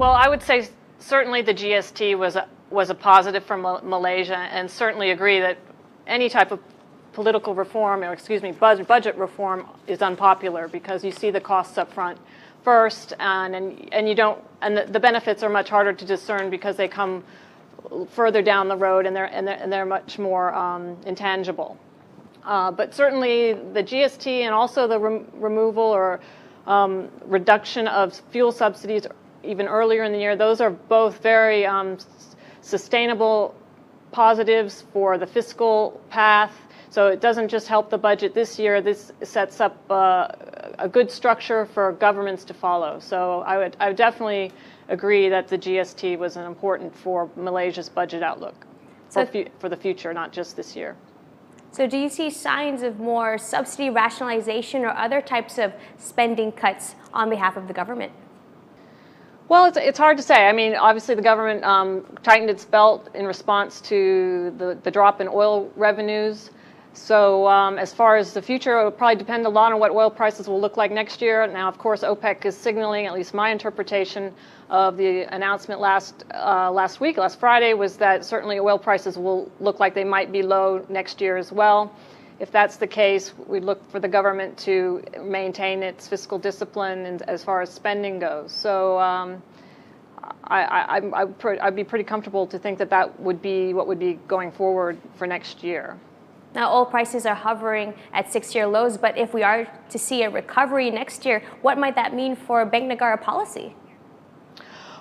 Well, I would say certainly the GST was a positive for Malaysia, and certainly agree that any type of political reform, or excuse me, budget reform is unpopular because you see the costs up front first, and you don't, and the benefits are much harder to discern because they come further down the road, and they're much more intangible. But certainly the GST and also the removal or reduction of fuel subsidies even earlier in the year, those are both very sustainable positives for the fiscal path. So it doesn't just help the budget this year. This sets up a good structure for governments to follow. So I would definitely agree that the GST was an important for Malaysia's budget outlook for the future, not just this year. So do you see signs of more subsidy rationalization or other types of spending cuts on behalf of the government? Well, it's hard to say. I mean, obviously the government tightened its belt in response to the drop in oil revenues. So as far as the future, it will probably depend a lot on what oil prices will look like next year. Now, of course, OPEC is signaling, at least my interpretation of the announcement last Friday, was that certainly oil prices will look like they might be low next year as well. If that's the case, we look for the government to maintain its fiscal discipline as far as spending goes. So I'd be pretty comfortable to think that would be what would be going forward for next year. Now, oil prices are hovering at 6-year lows, but if we are to see a recovery next year, what might that mean for Bank Negara policy?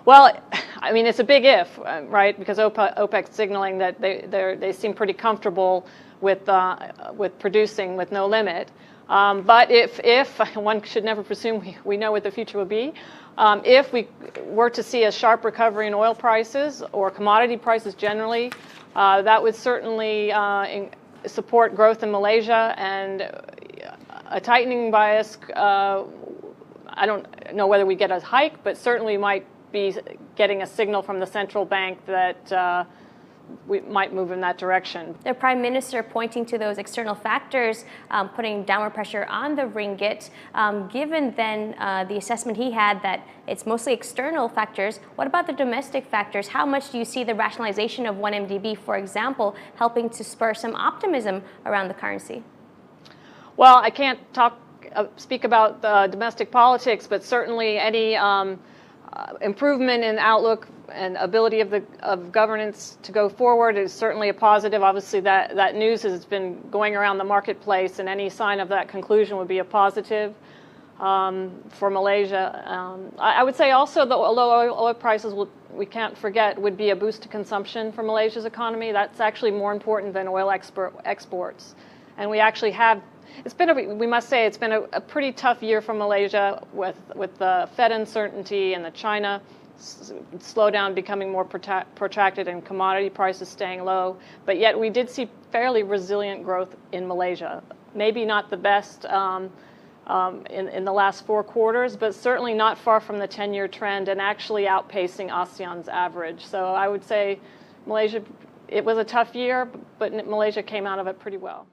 Well, I mean, it's a big if, right? Because OPEC's signaling that they seem pretty comfortable with producing with no limit. But if one should never presume we know what the future will be, if we were to see a sharp recovery in oil prices or commodity prices generally, that would certainly support growth in Malaysia, and a tightening bias. I don't know whether we get a hike, but certainly might be getting a signal from the central bank that we might move in that direction. The Prime Minister pointing to those external factors, putting downward pressure on the ringgit. Given then the assessment he had that it's mostly external factors, what about the domestic factors? How much do you see the rationalization of 1MDB, for example, helping to spur some optimism around the currency? Well, I can't speak about domestic politics, but certainly any improvement in outlook and ability of governance to go forward is certainly a positive. Obviously, that news has been going around the marketplace, and any sign of that conclusion would be a positive for Malaysia. I would say also the low oil prices, we can't forget, would be a boost to consumption for Malaysia's economy. That's actually more important than oil exports. And we actually have, we must say, it's been a pretty tough year for Malaysia with the Fed uncertainty and the China slowdown becoming more protracted and commodity prices staying low. But yet we did see fairly resilient growth in Malaysia. Maybe not the best in the last 4 quarters, but certainly not far from the 10-year trend and actually outpacing ASEAN's average. So I would say Malaysia, it was a tough year, but Malaysia came out of it pretty well.